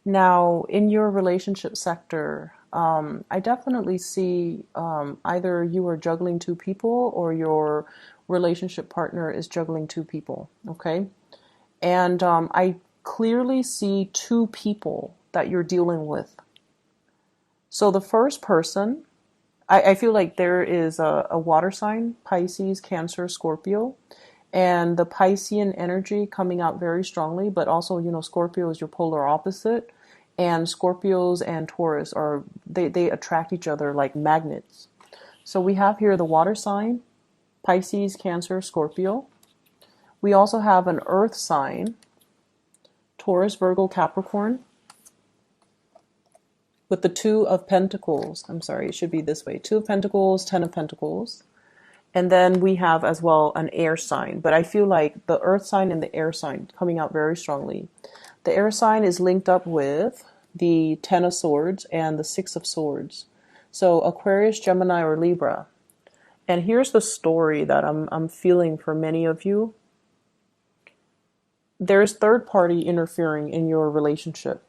Now, in your relationship sector, I definitely see either you are juggling two people or your relationship partner is juggling two people, okay? And I clearly see two people that you're dealing with. So the first person, I feel like there is a water sign, Pisces, Cancer, Scorpio, and the Piscean energy coming out very strongly, but also, Scorpio is your polar opposite, and Scorpios and Taurus they attract each other like magnets. So we have here the water sign, Pisces, Cancer, Scorpio. We also have an earth sign, Taurus, Virgo, Capricorn, with the Two of Pentacles. I'm sorry, it should be this way. Two of Pentacles, Ten of Pentacles. And then we have as well an air sign. But I feel like the earth sign and the air sign coming out very strongly. The air sign is linked up with the Ten of Swords and the Six of Swords. So Aquarius, Gemini, or Libra. And here's the story that I'm feeling for many of you. There's third party interfering in your relationship.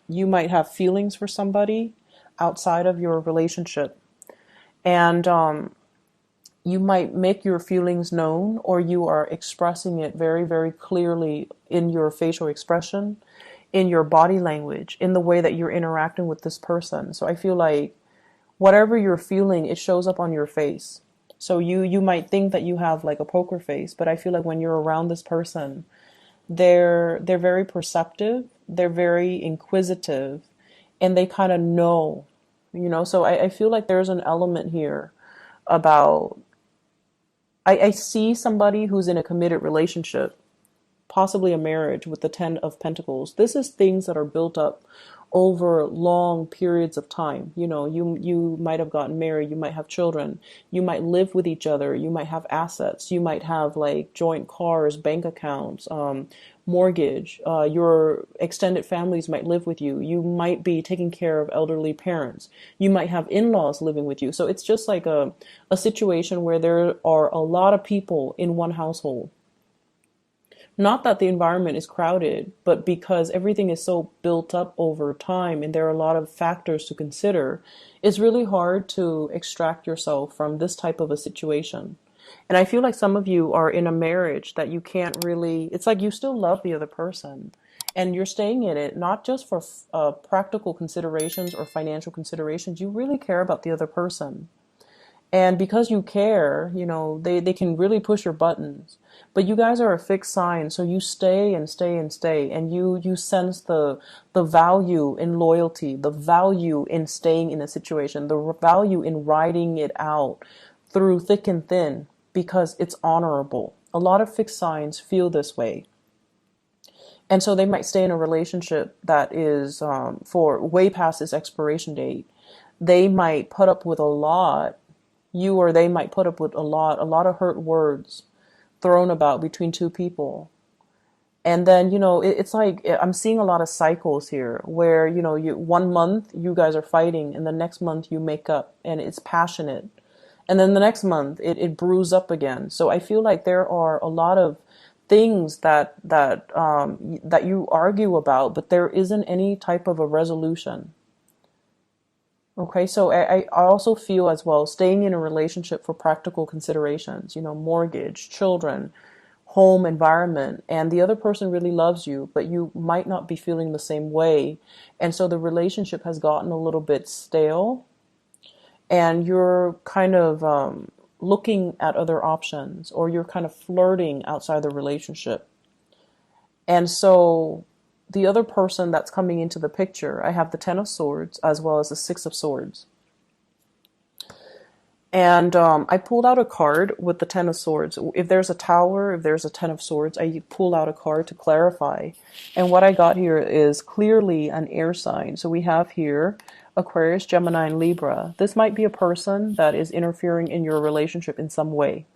You might have feelings for somebody outside of your relationship. And you might make your feelings known, or you are expressing it very, very clearly in your facial expression, in your body language, in the way that you're interacting with this person. So I feel like whatever you're feeling, it shows up on your face. So you might think that you have like a poker face, but I feel like when you're around this person, they're very perceptive, they're very inquisitive, and they kind of know. So I feel like there's an element here about I see somebody who's in a committed relationship, possibly a marriage with the Ten of Pentacles. This is things that are built up over long periods of time. You might have gotten married, you might have children, you might live with each other, you might have assets, you might have like joint cars, bank accounts, mortgage, your extended families might live with you, you might be taking care of elderly parents, you might have in-laws living with you. So it's just like a situation where there are a lot of people in one household. Not that the environment is crowded, but because everything is so built up over time and there are a lot of factors to consider, it's really hard to extract yourself from this type of a situation. And I feel like some of you are in a marriage that you can't really, it's like you still love the other person and you're staying in it, not just for practical considerations or financial considerations. You really care about the other person. And because you care, they can really push your buttons. But you guys are a fixed sign, so you stay and stay and stay. And you sense the value in loyalty, the value in staying in a situation, the value in riding it out through thick and thin because it's honorable. A lot of fixed signs feel this way. And so they might stay in a relationship that is for way past its expiration date. They might put up with a lot. You or they might put up with a lot of hurt words thrown about between two people. And then, it's like I'm seeing a lot of cycles here where, one month you guys are fighting and the next month you make up and it's passionate. And then the next month it brews up again. So I feel like there are a lot of things that you argue about, but there isn't any type of a resolution. Okay, so I also feel as well staying in a relationship for practical considerations, mortgage, children, home, environment, and the other person really loves you, but you might not be feeling the same way. And so the relationship has gotten a little bit stale and you're kind of looking at other options or you're kind of flirting outside the relationship. And so the other person that's coming into the picture, I have the Ten of Swords as well as the Six of Swords. And I pulled out a card with the Ten of Swords. If there's a Tower, if there's a Ten of Swords, I pull out a card to clarify. And what I got here is clearly an air sign. So we have here Aquarius, Gemini, and Libra. This might be a person that is interfering in your relationship in some way.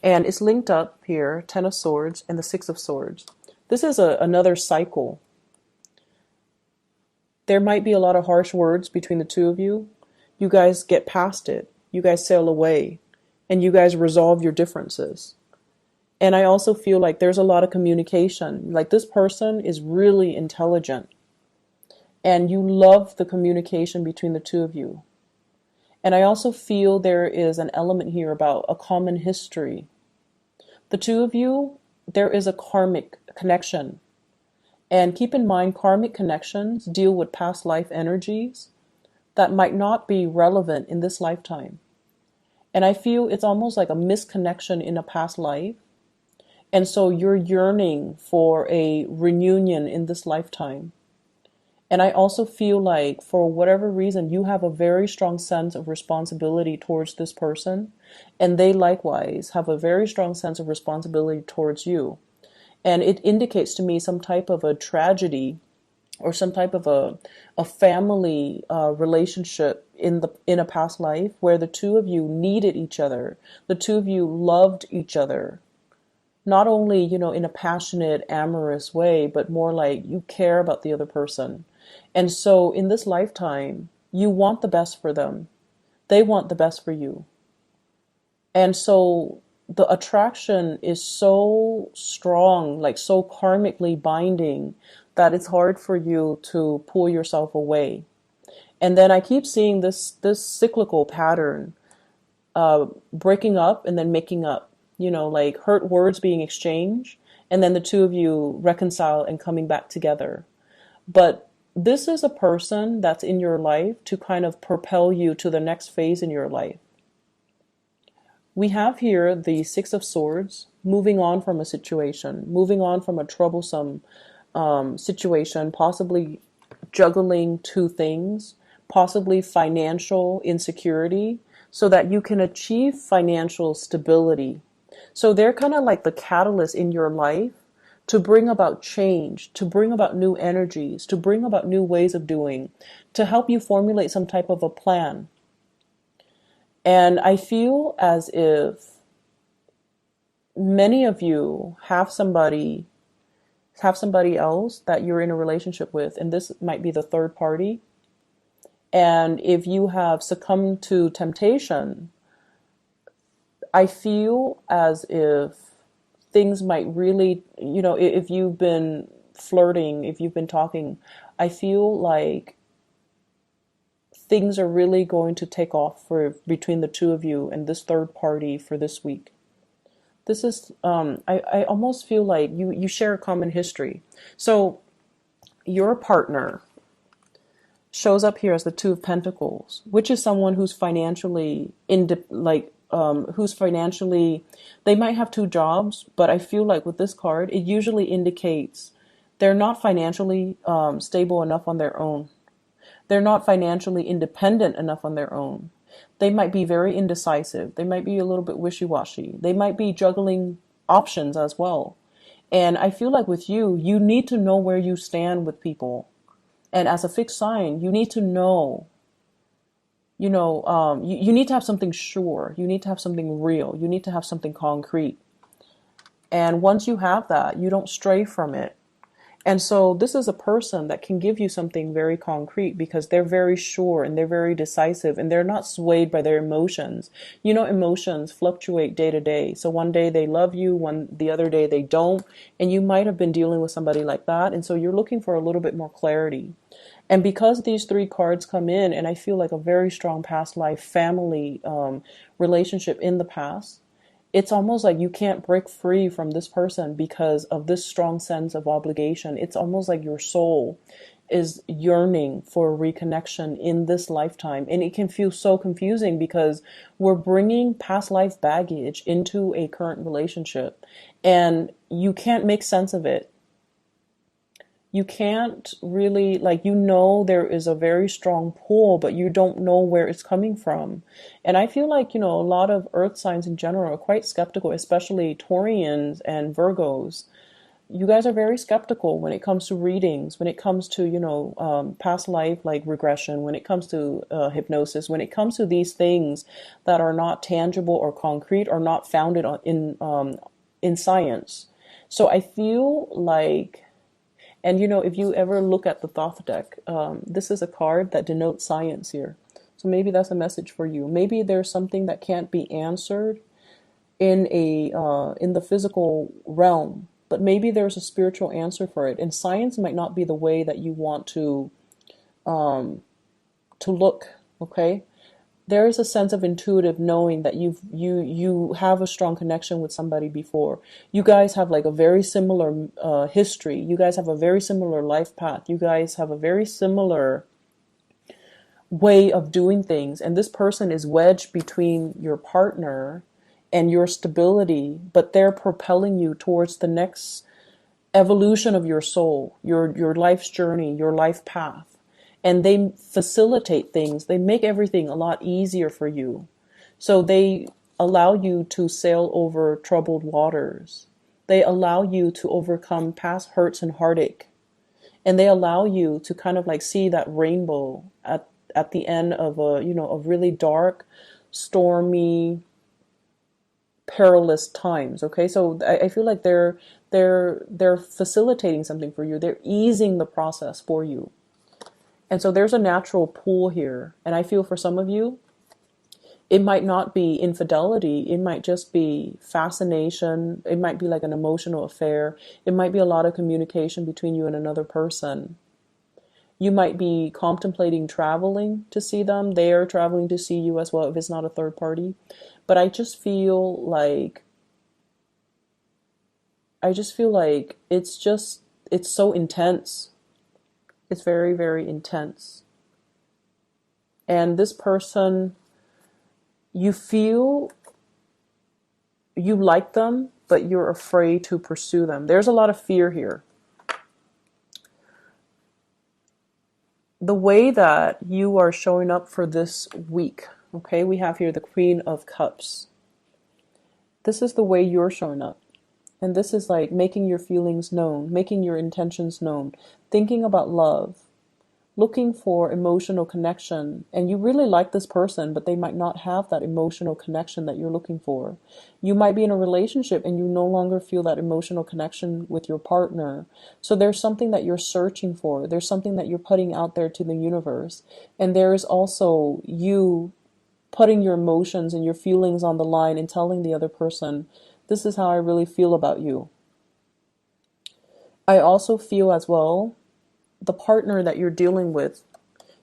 And it's linked up here, Ten of Swords and the Six of Swords. This is another cycle. There might be a lot of harsh words between the two of you. You guys get past it. You guys sail away. And you guys resolve your differences. And I also feel like there's a lot of communication. Like this person is really intelligent. and you love the communication between the two of you. And I also feel there is an element here about a common history. The two of you, there is a karmic connection. And keep in mind, karmic connections deal with past life energies that might not be relevant in this lifetime. And I feel it's almost like a misconnection in a past life. And so you're yearning for a reunion in this lifetime. And I also feel like for whatever reason, you have a very strong sense of responsibility towards this person. And they likewise have a very strong sense of responsibility towards you. And it indicates to me some type of a tragedy or some type of a family relationship in a past life where the two of you needed each other. The two of you loved each other. Not only, in a passionate, amorous way, but more like you care about the other person. And so in this lifetime, you want the best for them. They want the best for you. And so the attraction is so strong, like so karmically binding, that it's hard for you to pull yourself away. And then I keep seeing this cyclical pattern, breaking up and then making up, like hurt words being exchanged, and then the two of you reconcile and coming back together. But this is a person that's in your life to kind of propel you to the next phase in your life. We have here the Six of Swords, moving on from a situation, moving on from a troublesome situation, possibly juggling two things, possibly financial insecurity, so that you can achieve financial stability. So they're kind of like the catalyst in your life to bring about change, to bring about new energies, to bring about new ways of doing, to help you formulate some type of a plan. And I feel as if many of you have somebody else that you're in a relationship with, and this might be the third party. And if you have succumbed to temptation, I feel as if things might really, if you've been flirting, if you've been talking, I feel like things are really going to take off for between the two of you and this third party for this week. This is, I almost feel like you share a common history. So your partner shows up here as the Two of Pentacles, which is someone who's financially they might have two jobs, but I feel like with this card, it usually indicates they're not financially stable enough on their own. They're not financially independent enough on their own. They might be very indecisive. They might be a little bit wishy-washy. They might be juggling options as well. And I feel like with you, you need to know where you stand with people. And as a fixed sign, you need to know, you need to have something sure. You need to have something real. You need to have something concrete. And once you have that, you don't stray from it. And so this is a person that can give you something very concrete because they're very sure and they're very decisive and they're not swayed by their emotions. Emotions fluctuate day to day. So one day they love you, the other day they don't. And you might have been dealing with somebody like that. And so you're looking for a little bit more clarity. And because these three cards come in, and I feel like a very strong past life family relationship in the past, it's almost like you can't break free from this person because of this strong sense of obligation. It's almost like your soul is yearning for a reconnection in this lifetime. And it can feel so confusing because we're bringing past life baggage into a current relationship and you can't make sense of it. You can't really, there is a very strong pull, but you don't know where it's coming from. And I feel like, a lot of earth signs in general are quite skeptical, especially Taurians and Virgos. You guys are very skeptical when it comes to readings, when it comes to, past life, like regression, when it comes to hypnosis, when it comes to these things that are not tangible or concrete or not founded in science. So I feel like, and if you ever look at the Thoth deck, this is a card that denotes science here. So maybe that's a message for you. Maybe there's something that can't be answered in the physical realm, but maybe there's a spiritual answer for it. And science might not be the way that you want to to look, okay? There is a sense of intuitive knowing that you have a strong connection with somebody before. You guys have like a very similar history. You guys have a very similar life path. You guys have a very similar way of doing things. And this person is wedged between your partner and your stability, but they're propelling you towards the next evolution of your soul, your life's journey, your life path. And they facilitate things. They make everything a lot easier for you. So they allow you to sail over troubled waters. They allow you to overcome past hurts and heartache. And they allow you to kind of like see that rainbow at the end of a really dark, stormy, perilous times. Okay, so I feel like they're facilitating something for you. They're easing the process for you. And so there's a natural pull here. And I feel for some of you, it might not be infidelity. It might just be fascination. It might be like an emotional affair. It might be a lot of communication between you and another person. You might be contemplating traveling to see them. They are traveling to see you as well if it's not a third party. But I just feel like it's so intense. It's very, very intense. And this person, you feel you like them, but you're afraid to pursue them. There's a lot of fear here. The way that you are showing up for this week, okay, we have here the Queen of Cups. This is the way you're showing up. And this is like making your feelings known, making your intentions known, thinking about love, looking for emotional connection. And you really like this person, but they might not have that emotional connection that you're looking for. You might be in a relationship and you no longer feel that emotional connection with your partner. So there's something that you're searching for. There's something that you're putting out there to the universe. And there is also you putting your emotions and your feelings on the line and telling the other person, this is how I really feel about you. I also feel as well, the partner that you're dealing with,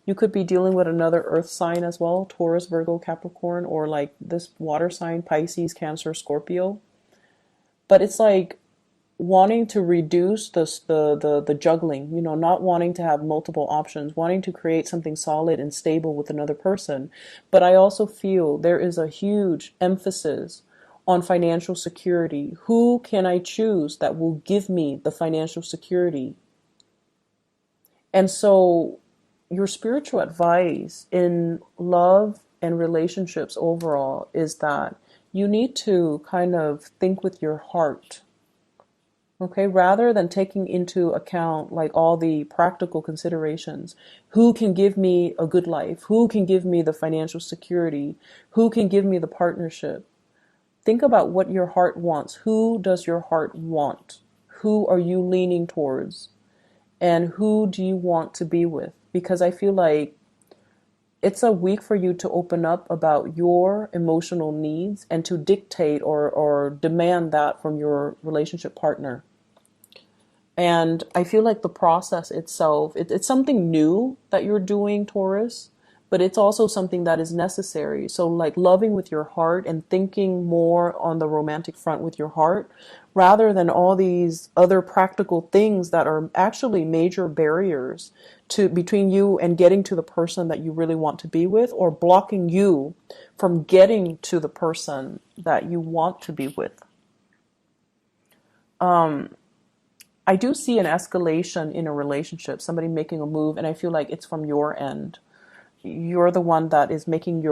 you could be dealing with another earth sign as well, Taurus, Virgo, Capricorn, or like this water sign, Pisces, Cancer, Scorpio. But it's like wanting to reduce the juggling, not wanting to have multiple options, wanting to create something solid and stable with another person. But I also feel there is a huge emphasis on financial security. Who can I choose that will give me the financial security? And so your spiritual advice in love and relationships overall is that you need to kind of think with your heart. Okay, rather than taking into account like all the practical considerations. Who can give me a good life? Who can give me the financial security? Who can give me the partnership? Think about what your heart wants. Who does your heart want? Who are you leaning towards? And who do you want to be with? Because I feel like it's a week for you to open up about your emotional needs and to dictate or demand that from your relationship partner. And I feel like the process itself, it's something new that you're doing, Taurus, but it's also something that is necessary. So like loving with your heart and thinking more on the romantic front with your heart, rather than all these other practical things that are actually major barriers to between you and getting to the person that you really want to be with, or blocking you from getting to the person that you want to be with. I do see an escalation in a relationship, somebody making a move, and I feel like it's from your end. You're the one that is making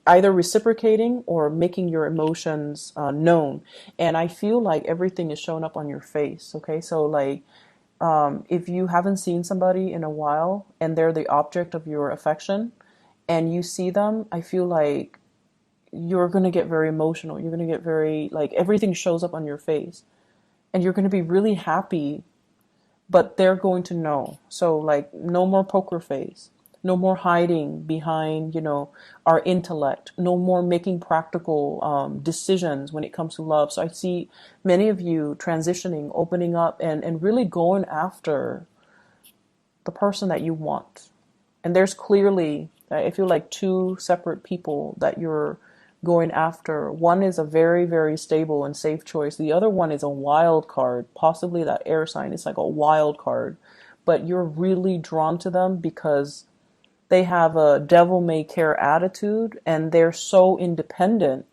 either reciprocating or making your emotions known. And I feel like everything is showing up on your face. Okay, so like if you haven't seen somebody in a while and they're the object of your affection and you see them, I feel like you're going to get very emotional. You're going to get very, like, everything shows up on your face and you're going to be really happy, but they're going to know. So like no more poker face. No more hiding behind, our intellect. No more making practical decisions when it comes to love. So I see many of you transitioning, opening up, and really going after the person that you want. And there's clearly, I feel like, two separate people that you're going after. One is a very, very stable and safe choice. The other one is a wild card. Possibly that air sign is like a wild card. But you're really drawn to them because they have a devil may care attitude and they're so independent.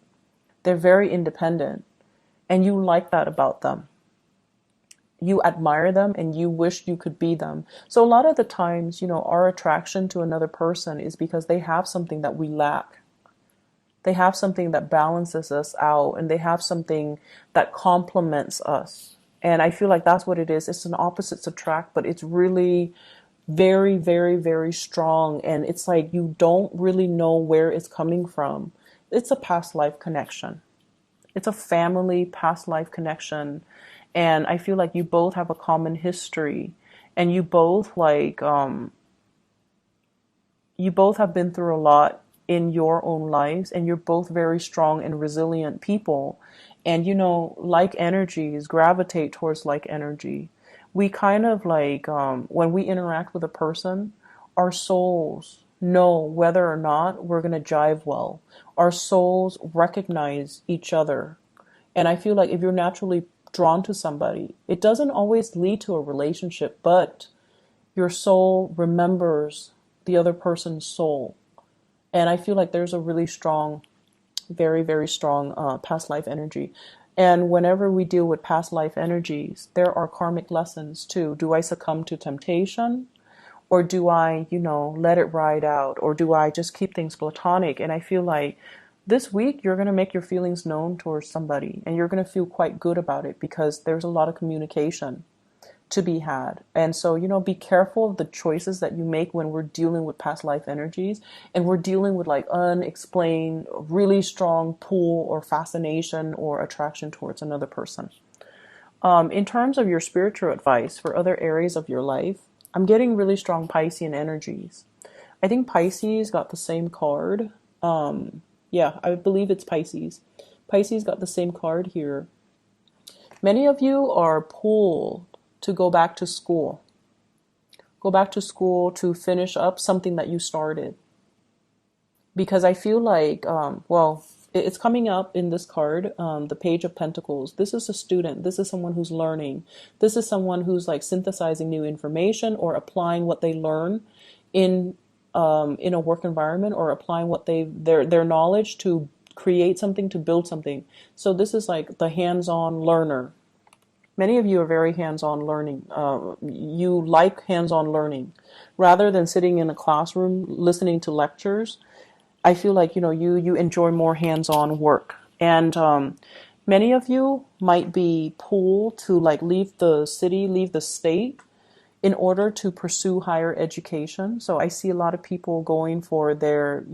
They're very independent. And you like that about them. You admire them and you wish you could be them. So a lot of the times, our attraction to another person is because they have something that we lack. They have something that balances us out, and they have something that complements us. And I feel like that's what it is. It's an opposites attract, but it's really very, very, very strong. And it's like you don't really know where it's coming from. It's a past life connection. It's a family past life connection. And I feel like you both have a common history, and you both have been through a lot in your own lives, and you're both very strong and resilient people. And like energies gravitate towards like energy. We kind of like, when we interact with a person, our souls know whether or not we're going to jive well. Our souls recognize each other. And I feel like if you're naturally drawn to somebody, it doesn't always lead to a relationship, but your soul remembers the other person's soul. And I feel like there's a really strong, very, very strong past life energy. And whenever we deal with past life energies, there are karmic lessons too. Do I succumb to temptation? Or do I, let it ride out? Or do I just keep things platonic? And I feel like this week you're going to make your feelings known towards somebody, and you're going to feel quite good about it because there's a lot of communication to be had. And so, be careful of the choices that you make when we're dealing with past life energies and we're dealing with like unexplained, really strong pull or fascination or attraction towards another person. In terms of your spiritual advice for other areas of your life, I'm getting really strong Piscean energies. I think Pisces got the same card. Yeah, I believe it's Pisces. Pisces got the same card here. Many of you are pulled to go back to school. Go back to school to finish up something that you started. Because I feel like, it's coming up in this card, the Page of Pentacles. This is a student. This is someone who's learning. This is someone who's like synthesizing new information or applying what they learn in a work environment, or applying what their knowledge to create something, to build something. So this is like the hands-on learner. Many of you are very hands-on learning. You like hands-on learning. Rather than sitting in a classroom listening to lectures, I feel like, you enjoy more hands-on work. And many of you might be pulled to like leave the city, leave the state in order to pursue higher education. So I see a lot of people going for their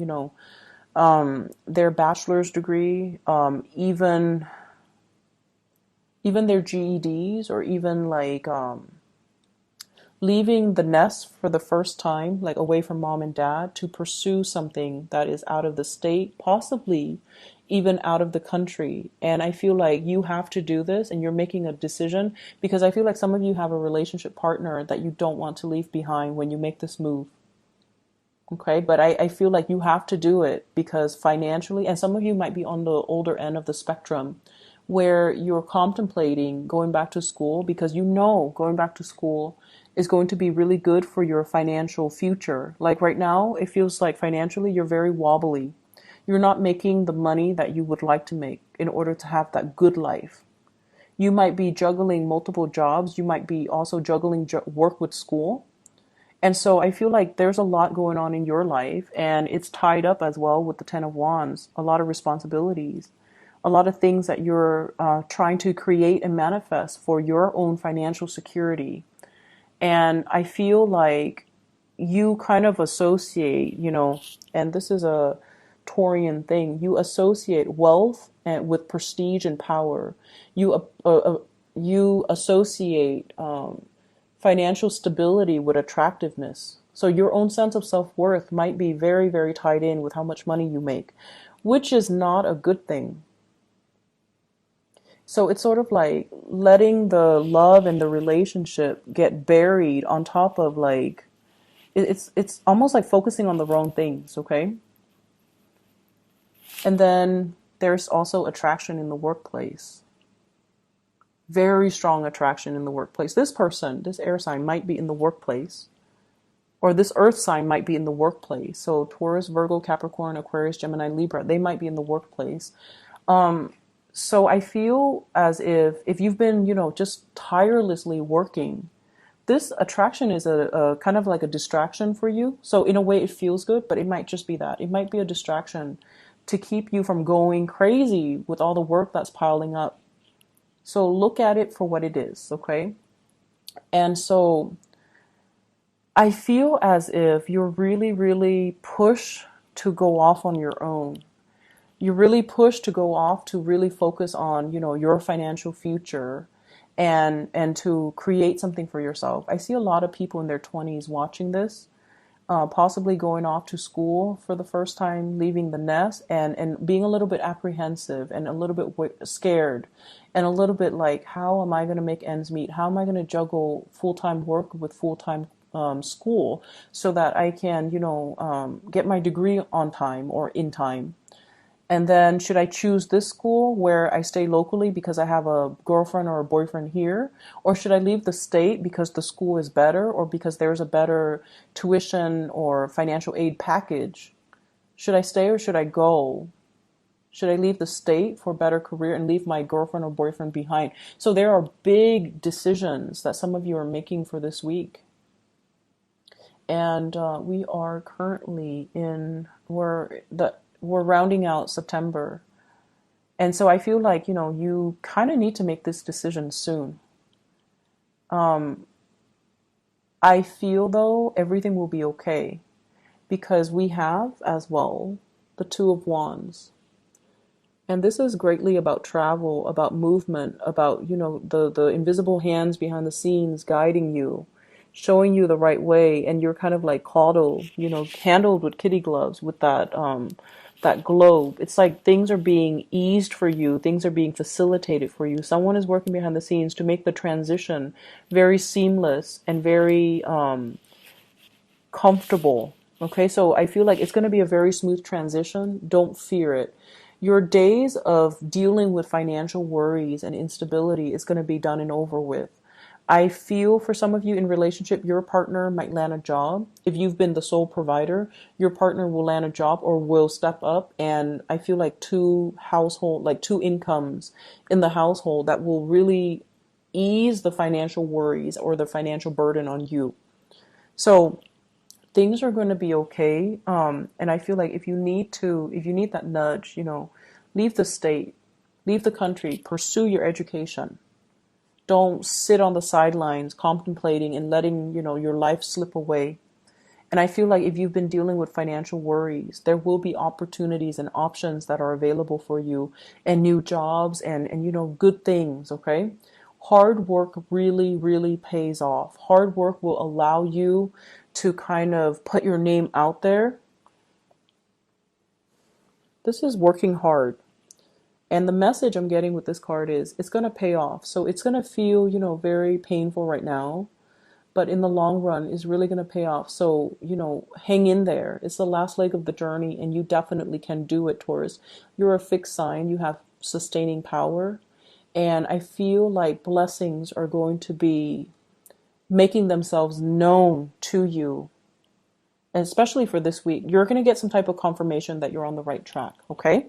bachelor's degree, even their GEDs, or even like leaving the nest for the first time, like away from mom and dad, to pursue something that is out of the state, possibly even out of the country. And I feel like you have to do this, and you're making a decision, because I feel like some of you have a relationship partner that you don't want to leave behind when you make this move. Okay, but I feel like you have to do it because financially, and some of you might be on the older end of the spectrum, where you're contemplating going back to school because going back to school is going to be really good for your financial future. Like right now, it feels like financially you're very wobbly. You're not making the money that you would like to make in order to have that good life. You might be juggling multiple jobs. You might be also juggling work with school. And so I feel like there's a lot going on in your life, and it's tied up as well with the Ten of Wands, a lot of responsibilities, a lot of things that you're trying to create and manifest for your own financial security. And I feel like you kind of associate, and this is a Taurian thing, you associate wealth with prestige and power. You associate financial stability with attractiveness. So your own sense of self-worth might be very, very tied in with how much money you make, which is not a good thing. So it's sort of like letting the love and the relationship get buried on top of like It's almost like focusing on the wrong things, okay? And then there's also attraction in the workplace. Very strong attraction in the workplace. This person, this air sign, might be in the workplace, or this earth sign might be in the workplace. So Taurus, Virgo, Capricorn, Aquarius, Gemini, Libra, they might be in the workplace. So I feel as if you've been, just tirelessly working, this attraction is a kind of like a distraction for you. So in a way, it feels good, but it might just be that. It might be a distraction to keep you from going crazy with all the work that's piling up. So look at it for what it is, okay? And so I feel as if you're really, really pushed to go off on your own. You're really pushed to go off to really focus on, your financial future and to create something for yourself. I see a lot of people in their 20s watching this, possibly going off to school for the first time, leaving the nest, and being a little bit apprehensive and a little bit scared and a little bit like, how am I going to make ends meet? How am I going to juggle full-time work with full-time school so that I can, get my degree on time or in time? And then should I choose this school where I stay locally because I have a girlfriend or a boyfriend here? Or should I leave the state because the school is better or because there's a better tuition or financial aid package? Should I stay or should I go? Should I leave the state for a better career and leave my girlfriend or boyfriend behind? So there are big decisions that some of you are making for this week. And we are currently we're rounding out September. And so I feel like, you kind of need to make this decision soon. I feel though everything will be okay because we have as well the Two of Wands. And this is greatly about travel, about movement, about, the invisible hands behind the scenes guiding you, showing you the right way, and you're kind of like coddled, handled with kitty gloves with that globe. It's like things are being eased for you, things are being facilitated for you. Someone is working behind the scenes to make the transition very seamless and very comfortable. Okay, so I feel like it's going to be a very smooth transition. Don't fear it. Your days of dealing with financial worries and instability is going to be done and over with. I feel for some of you in relationship, your partner might land a job. If you've been the sole provider, your partner will land a job or will step up. And I feel like two incomes in the household that will really ease the financial worries or the financial burden on you. So things are going to be okay. And I feel like if you need that nudge, leave the state, leave the country, pursue your education. Don't sit on the sidelines contemplating and letting, your life slip away. And I feel like if you've been dealing with financial worries, there will be opportunities and options that are available for you and new jobs and good things, okay? Hard work really, really pays off. Hard work will allow you to kind of put your name out there. This is working hard. And the message I'm getting with this card is it's going to pay off. So it's going to feel, very painful right now, but in the long run is really going to pay off. So, hang in there. It's the last leg of the journey and you definitely can do it, Taurus. You're a fixed sign. You have sustaining power. And I feel like blessings are going to be making themselves known to you. And especially for this week, you're going to get some type of confirmation that you're on the right track. Okay.